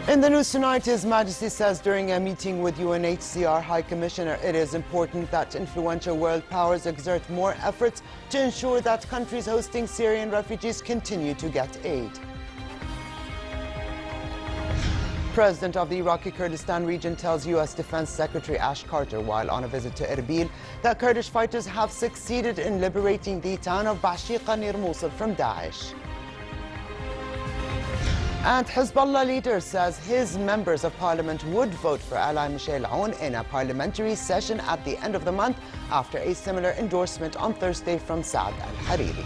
In the news tonight, His Majesty says during a meeting with UNHCR High Commissioner, it is important that influential world powers exert more efforts to ensure that countries hosting Syrian refugees continue to get aid. President of the Iraqi Kurdistan region tells U.S. Defense Secretary Ash Carter while on a visit to Erbil that Kurdish fighters have succeeded in liberating the town of Bashiqa near Mosul from Daesh. And Hezbollah leader says his members of parliament would vote for ally Michel Aoun in a parliamentary session at the end of the month after a similar endorsement on Thursday from Saad al-Hariri.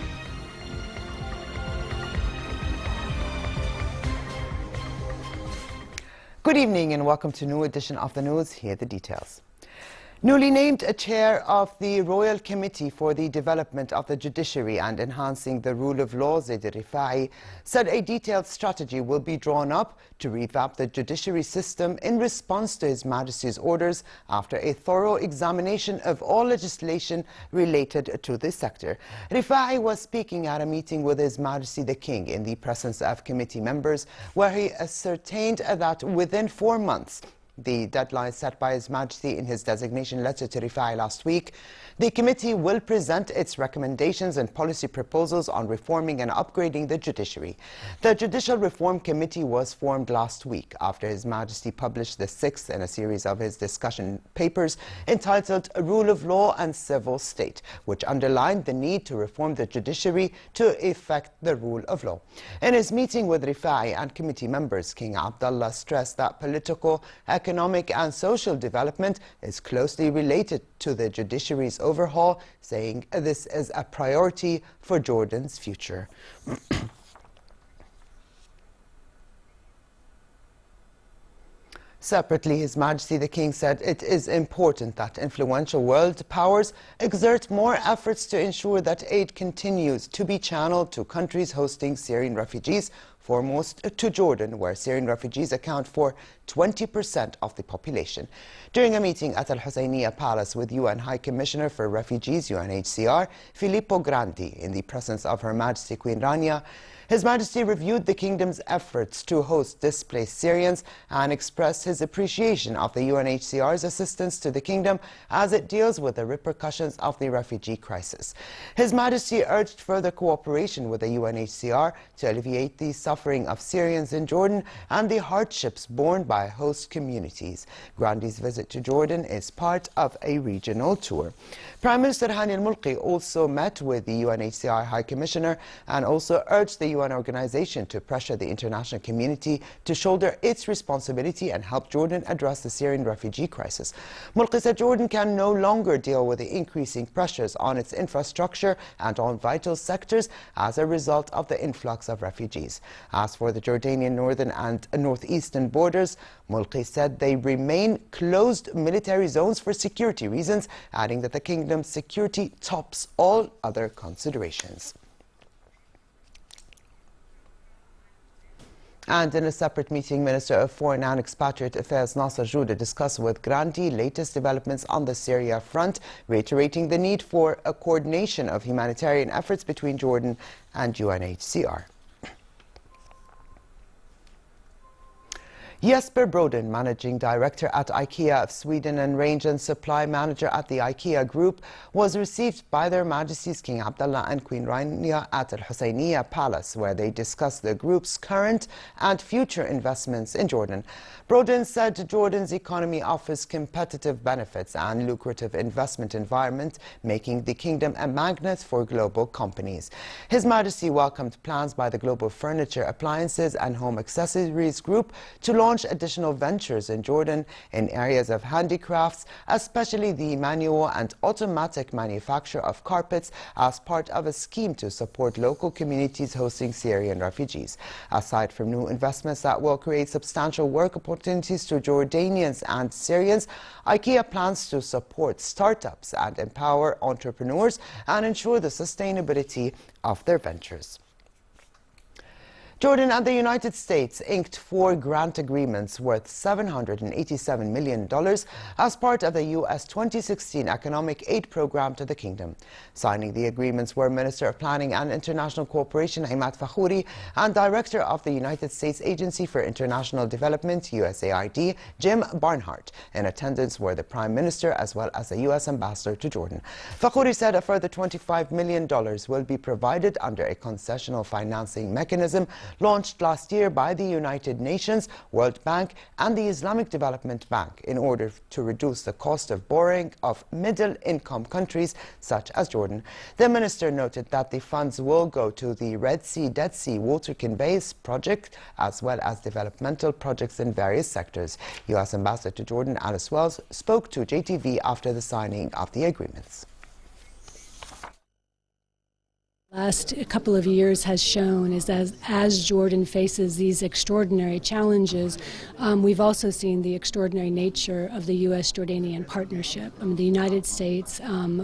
Good evening and welcome to a new edition of the news. Here are the details. Newly named a chair of the Royal Committee for the Development of the Judiciary and Enhancing the Rule of Law, Zaid Rifai, said a detailed strategy will be drawn up to revamp the judiciary system in response to His Majesty's orders after a thorough examination of all legislation related to this sector. Rifai was speaking at a meeting with His Majesty the King in the presence of committee members, where he ascertained that within 4 months, the deadline set by His Majesty in his designation letter to Rifai last week, the committee will present its recommendations and policy proposals on reforming and upgrading the judiciary. The Judicial Reform Committee was formed last week after His Majesty published the 6th in a series of his discussion papers entitled Rule of Law and Civil State, which underlined the need to reform the judiciary to effect the rule of law. In his meeting with Rifai and committee members, King Abdullah stressed that political, economic and social development is closely related to the judiciary's overhaul, saying this is a priority for Jordan's future. Separately, His Majesty the King said it is important that influential world powers exert more efforts to ensure that aid continues to be channeled to countries hosting Syrian refugees, foremost to Jordan, where Syrian refugees account for 20% of the population. During a meeting at Al-Husseiniya Palace with UN High Commissioner for Refugees, UNHCR, Filippo Grandi, in the presence of Her Majesty Queen Rania, His Majesty reviewed the kingdom's efforts to host displaced Syrians and expressed his appreciation of the UNHCR's assistance to the kingdom as it deals with the repercussions of the refugee crisis. His Majesty urged further cooperation with the UNHCR to alleviate the suffering of Syrians in Jordan and the hardships borne by host communities. Grandi's visit to Jordan is part of a regional tour. Prime Minister Hani al-Mulki also met with the UNHCR High Commissioner and also urged the UN organization to pressure the international community to shoulder its responsibility and help Jordan address the Syrian refugee crisis. Mulki said Jordan can no longer deal with the increasing pressures on its infrastructure and on vital sectors as a result of the influx of refugees. As for the Jordanian northern and northeastern borders, Mulki said they remain closed military zones for security reasons, adding that the kingdom's security tops all other considerations. And in a separate meeting, Minister of Foreign and Expatriate Affairs Nasser Jouda discussed with Grandi latest developments on the Syria front, reiterating the need for a coordination of humanitarian efforts between Jordan and UNHCR. Jesper Broden, Managing Director at IKEA of Sweden and Range and Supply Manager at the IKEA Group, was received by Their Majesties King Abdullah and Queen Rania at Al-Husseiniya Palace, where they discussed the group's current and future investments in Jordan. Broden said Jordan's economy offers competitive benefits and lucrative investment environment, making the kingdom a magnet for global companies. His Majesty welcomed plans by the Global Furniture, Appliances and Home Accessories Group to launch additional ventures in Jordan in areas of handicrafts, especially the manual and automatic manufacture of carpets, as part of a scheme to support local communities hosting Syrian refugees. Aside from new investments that will create substantial work opportunities to Jordanians and Syrians, IKEA plans to support startups and empower entrepreneurs and ensure the sustainability of their ventures. Jordan and the United States inked 4 grant agreements worth $787 million as part of the U.S. 2016 economic aid program to the kingdom. Signing the agreements were Minister of Planning and International Cooperation Imad Fakhoury and Director of the United States Agency for International Development, USAID, Jim Barnhart. In attendance were the Prime Minister as well as the U.S. Ambassador to Jordan. Fakhoury said a further $25 million will be provided under a concessional financing mechanism launched last year by the United Nations, World Bank and the Islamic Development Bank in order to reduce the cost of borrowing of middle-income countries such as Jordan. The minister noted that the funds will go to the Red Sea, Dead Sea water conveyance project as well as developmental projects in various sectors. U.S. Ambassador to Jordan Alice Wells spoke to JTV after the signing of the agreements. Last couple of years has shown is as Jordan faces these extraordinary challenges, we've also seen the extraordinary nature of the U.S.-Jordanian partnership. The United States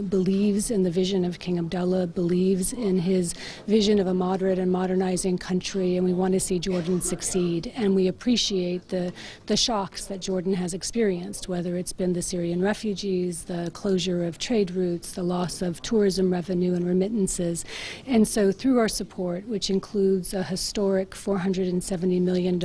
believes in the vision of King Abdullah, believes in his vision of a moderate and modernizing country, and we want to see Jordan succeed. And we appreciate the shocks that Jordan has experienced, whether it's been the Syrian refugees, the closure of trade routes, the loss of tourism revenue and remittances. And so through our support, which includes a historic $470 million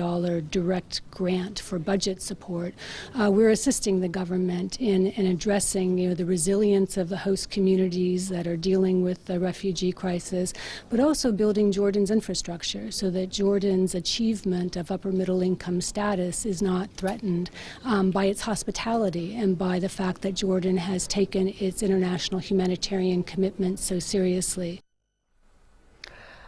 direct grant for budget support, we're assisting the government in addressing the resilience of the host communities that are dealing with the refugee crisis, but also building Jordan's infrastructure so that Jordan's achievement of upper middle income status is not threatened by its hospitality and by the fact that Jordan has taken its international humanitarian commitments so seriously.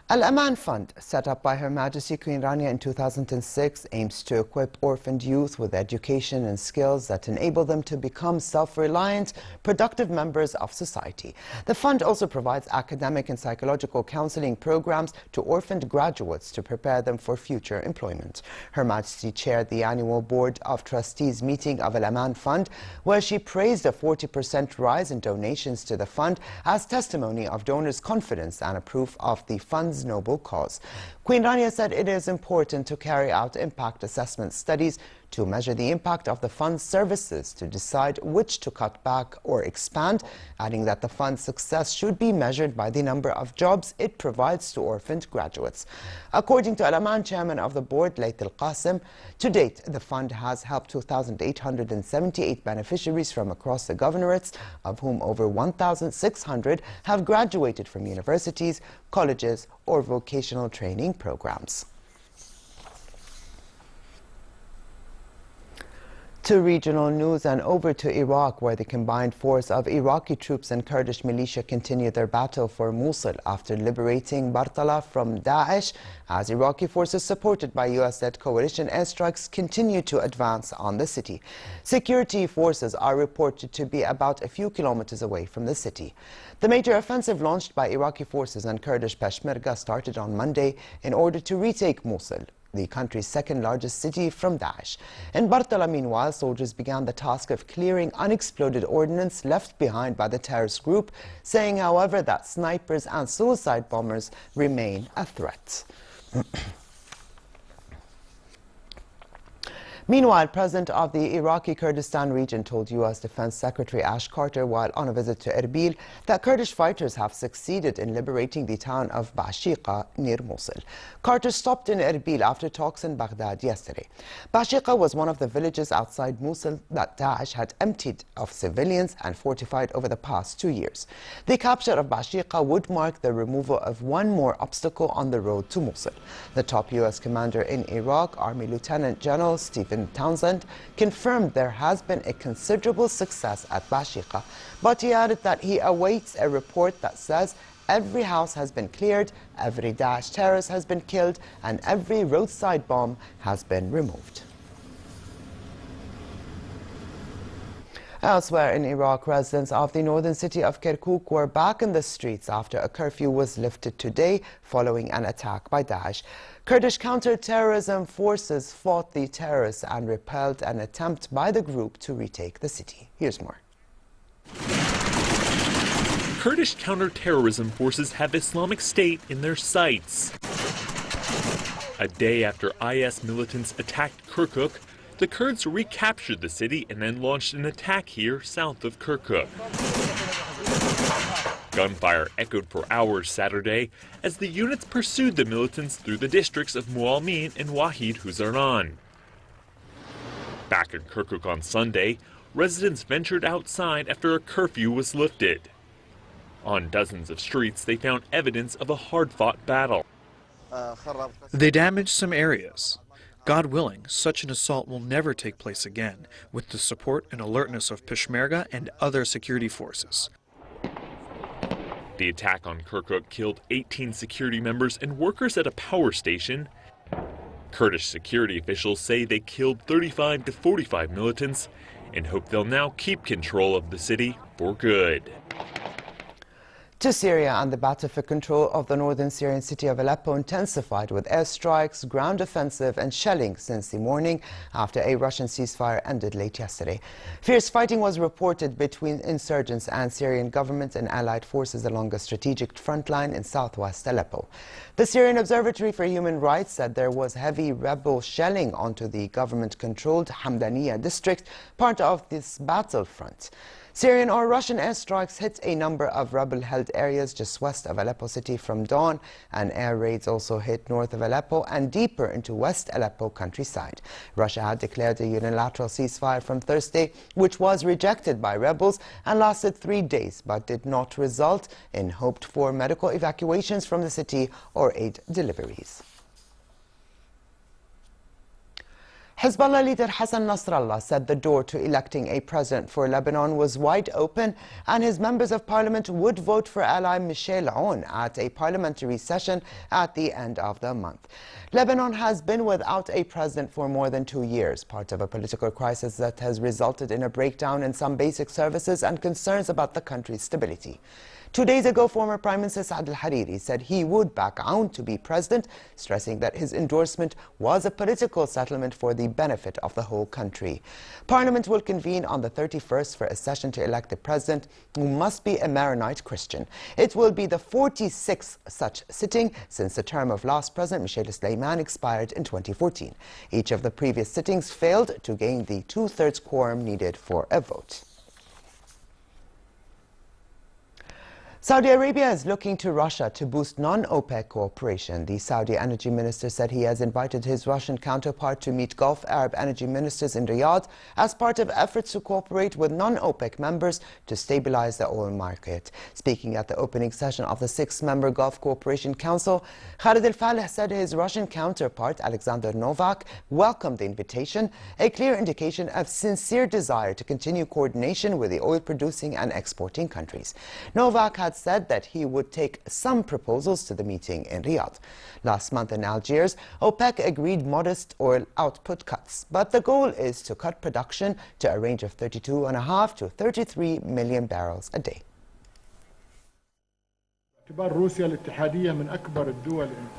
Al-Aman Fund, set up by Her Majesty Queen Rania in 2006, aims to equip orphaned youth with education and skills that enable them to become self-reliant, productive members of society. The fund also provides academic and psychological counseling programs to orphaned graduates to prepare them for future employment. Her Majesty chaired the annual Board of Trustees meeting of Al-Aman Fund, where she praised a 40% rise in donations to the fund as testimony of donors' confidence and a proof of the fund's noble cause. Queen Rania said it is important to carry out impact assessment studies to measure the impact of the fund's services to decide which to cut back or expand, adding that the fund's success should be measured by the number of jobs it provides to orphaned graduates. According to Al-Aman chairman of the board, Layth Al-Qasim, to date the fund has helped 2,878 beneficiaries from across the governorates, of whom over 1,600 have graduated from universities, colleges or vocational training programs. To regional news and over to Iraq, where the combined force of Iraqi troops and Kurdish militia continue their battle for Mosul after liberating Bartala from Daesh, as Iraqi forces supported by US-led coalition airstrikes continue to advance on the city. Security forces are reported to be about a few kilometers away from the city. The major offensive launched by Iraqi forces and Kurdish Peshmerga started on Monday in order to retake Mosul, the country's second largest city, from Daesh. In Bartala, meanwhile, soldiers began the task of clearing unexploded ordnance left behind by the terrorist group, saying, however, that snipers and suicide bombers remain a threat. Meanwhile, President of the Iraqi Kurdistan region told U.S. Defense Secretary Ash Carter while on a visit to Erbil that Kurdish fighters have succeeded in liberating the town of Bashiqa near Mosul. Carter stopped in Erbil after talks in Baghdad yesterday. Bashiqa was one of the villages outside Mosul that Daesh had emptied of civilians and fortified over the past 2 years. The capture of Bashiqa would mark the removal of one more obstacle on the road to Mosul. The top U.S. commander in Iraq, Army Lieutenant General Stephen Townsend, confirmed there has been a considerable success at Bashiqa, but he added that he awaits a report that says every house has been cleared, every Daesh terrorist has been killed, and every roadside bomb has been removed. Elsewhere in Iraq, residents of the northern city of Kirkuk were back in the streets after a curfew was lifted today following an attack by Daesh. Kurdish counter-terrorism forces fought the terrorists and repelled an attempt by the group to retake the city. Here's more. Kurdish counter-terrorism forces have Islamic State in their sights. A day after IS militants attacked Kirkuk, the Kurds recaptured the city and then launched an attack here south of Kirkuk. Gunfire echoed for hours Saturday as the units pursued the militants through the districts of Mualmin and Wahid Huzaran. Back in Kirkuk on Sunday, residents ventured outside after a curfew was lifted. On dozens of streets, they found evidence of a hard-fought battle. They damaged some areas. God willing, such an assault will never take place again, with the support and alertness of Peshmerga and other security forces. The attack on Kirkuk killed 18 security members and workers at a power station. Kurdish security officials say they killed 35 to 45 militants and hope they'll now keep control of the city for good. To Syria, and the battle for control of the northern Syrian city of Aleppo intensified with airstrikes, ground offensive and shelling since the morning after a Russian ceasefire ended late yesterday. Fierce fighting was reported between insurgents and Syrian government and allied forces along a strategic front line in southwest Aleppo. The Syrian Observatory for Human Rights said there was heavy rebel shelling onto the government-controlled Hamdaniya district, part of this battlefront. Syrian or Russian airstrikes hit a number of rebel-held areas just west of Aleppo city from dawn, and air raids also hit north of Aleppo and deeper into West Aleppo countryside. Russia had declared a unilateral ceasefire from Thursday, which was rejected by rebels and lasted 3 days, but did not result in hoped-for medical evacuations from the city or aid deliveries. Hezbollah leader Hassan Nasrallah said the door to electing a president for Lebanon was wide open, and his members of parliament would vote for ally Michel Aoun at a parliamentary session at the end of the month. Lebanon has been without a president for more than 2 years, part of a political crisis that has resulted in a breakdown in some basic services and concerns about the country's stability. 2 days ago, former Prime Minister Saad al-Hariri said he would back Aoun to be president, stressing that his endorsement was a political settlement for the benefit of the whole country. Parliament will convene on the 31st for a session to elect the president, who must be a Maronite Christian. It will be the 46th such sitting since the term of last president, Michel Sleiman, expired in 2014. Each of the previous sittings failed to gain the 2/3 quorum needed for a vote. Saudi Arabia is looking to Russia to boost non-OPEC cooperation. The Saudi energy minister said he has invited his Russian counterpart to meet Gulf Arab energy ministers in Riyadh as part of efforts to cooperate with non-OPEC members to stabilize the oil market. Speaking at the opening session of the 6-member Gulf Cooperation Council, Khalid al-Faleh said his Russian counterpart, Alexander Novak, welcomed the invitation, a clear indication of sincere desire to continue coordination with the oil-producing and exporting countries. Novak had said that he would take some proposals to the meeting in Riyadh. Last month in Algiers, OPEC agreed modest oil output cuts, but the goal is to cut production to a range of 32.5 to 33 million barrels a day.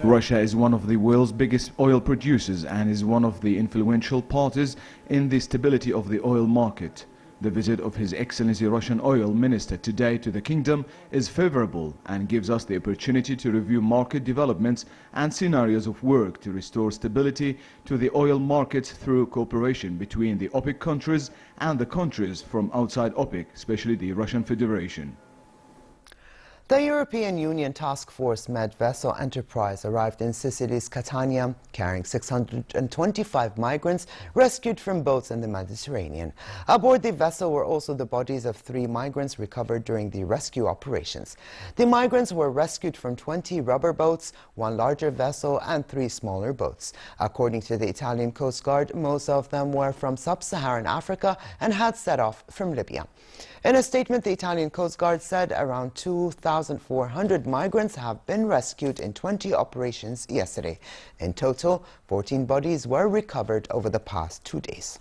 Russia is one of the world's biggest oil producers and is one of the influential parties in the stability of the oil market. The visit of His Excellency Russian Oil Minister today to the Kingdom is favorable and gives us the opportunity to review market developments and scenarios of work to restore stability to the oil markets through cooperation between the OPEC countries and the countries from outside OPEC, especially the Russian Federation. The European Union task force Med vessel Enterprise arrived in Sicily's Catania, carrying 625 migrants rescued from boats in the Mediterranean. Aboard the vessel were also the bodies of 3 migrants recovered during the rescue operations. The migrants were rescued from 20 rubber boats, 1 larger vessel and 3 smaller boats. According to the Italian Coast Guard, most of them were from sub-Saharan Africa and had set off from Libya. In a statement, the Italian Coast Guard said around 2,400 migrants have been rescued in 20 operations yesterday. In total, 14 bodies were recovered over the past 2 days.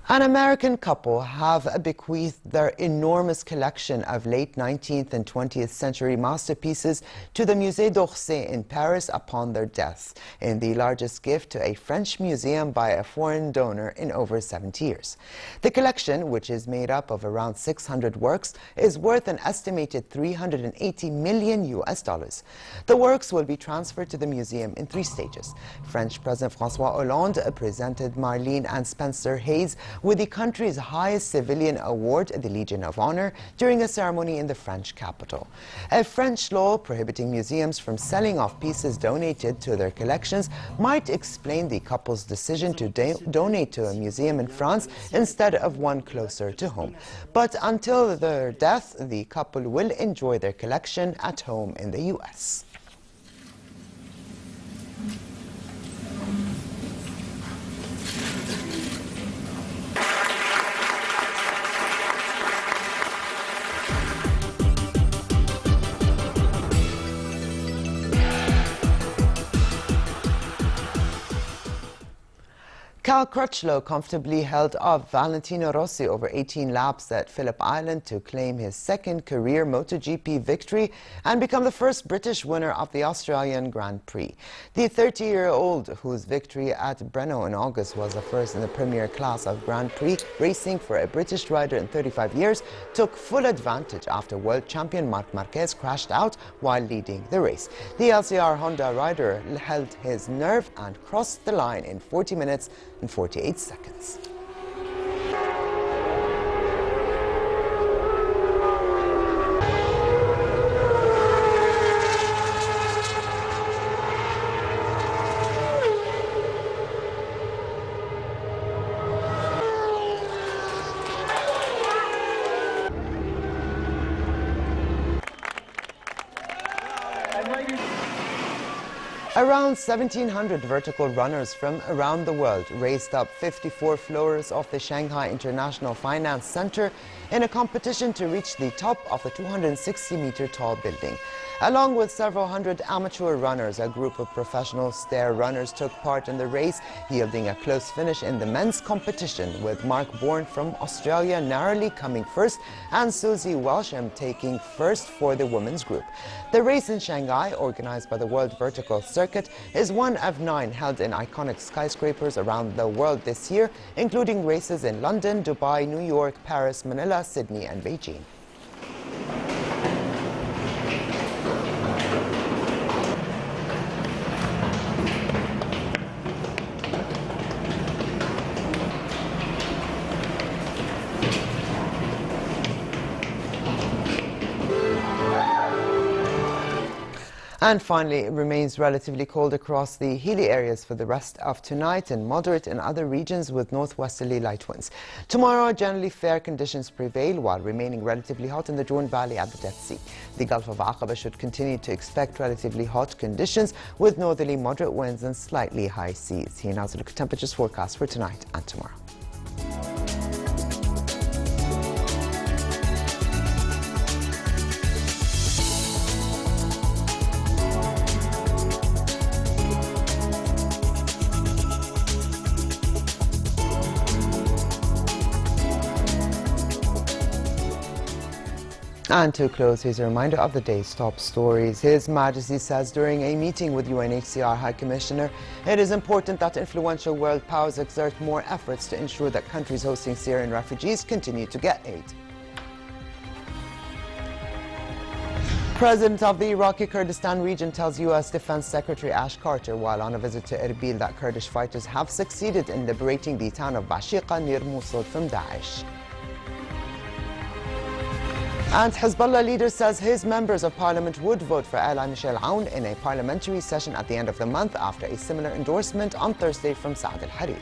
An American couple have bequeathed their enormous collection of late 19th and 20th century masterpieces to the Musée d'Orsay in Paris upon their deaths, in the largest gift to a French museum by a foreign donor in over 70 years. The collection, which is made up of around 600 works, is worth an estimated $380 million. The works will be transferred to the museum in 3 stages. French President François Hollande presented Marlene and Spencer Hayes with the country's highest civilian award, the Legion of Honor, during a ceremony in the French capital. A French law prohibiting museums from selling off pieces donated to their collections might explain the couple's decision to donate to a museum in France instead of one closer to home. But until their death, the couple will enjoy their collection at home in the U.S. Cal Crutchlow comfortably held off Valentino Rossi over 18 laps at Phillip Island to claim his second career MotoGP victory and become the first British winner of the Australian Grand Prix. The 30-year-old, whose victory at Brno in August was the first in the premier class of Grand Prix racing for a British rider in 35 years, took full advantage after world champion Marc Marquez crashed out while leading the race. The LCR Honda rider held his nerve and crossed the line in 40 minutes and 48 seconds. Around 1,700 vertical runners from around the world raced up 54 floors of the Shanghai International Finance Center in a competition to reach the top of the 260-meter tall building. Along with several hundred amateur runners, a group of professional stair runners took part in the race, yielding a close finish in the men's competition, with Mark Bourne from Australia narrowly coming first and Susie Welsham taking first for the women's group. The race in Shanghai, organized by the World Vertical Circuit, is one of 9 held in iconic skyscrapers around the world this year, including races in London, Dubai, New York, Paris, Manila, Sydney and Beijing. And finally, it remains relatively cold across the hilly areas for the rest of tonight and moderate in other regions with northwesterly light winds. Tomorrow, generally fair conditions prevail while remaining relatively hot in the Jordan Valley at the Dead Sea. The Gulf of Aqaba should continue to expect relatively hot conditions with northerly moderate winds and slightly high seas. Here now is a look at temperatures forecast for tonight and tomorrow. And to close, here's a reminder of the day's top stories. His Majesty says during a meeting with UNHCR High Commissioner, it is important that influential world powers exert more efforts to ensure that countries hosting Syrian refugees continue to get aid. President of the Iraqi Kurdistan region tells U.S. Defense Secretary Ash Carter while on a visit to Erbil that Kurdish fighters have succeeded in liberating the town of Bashiqa near Mosul from Daesh. And Hezbollah leader says his members of parliament would vote for Ally Michel Aoun in a parliamentary session at the end of the month after a similar endorsement on Thursday from Saad al-Hariri.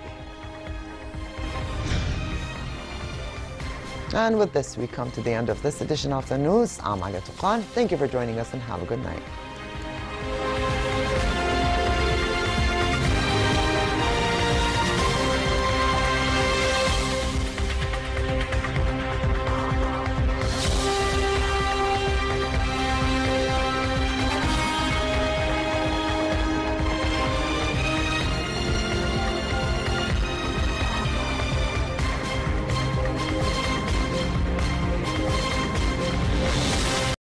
And with this, we come to the end of this edition of the news. I'm Alia Tuqan. Thank you for joining us and have a good night.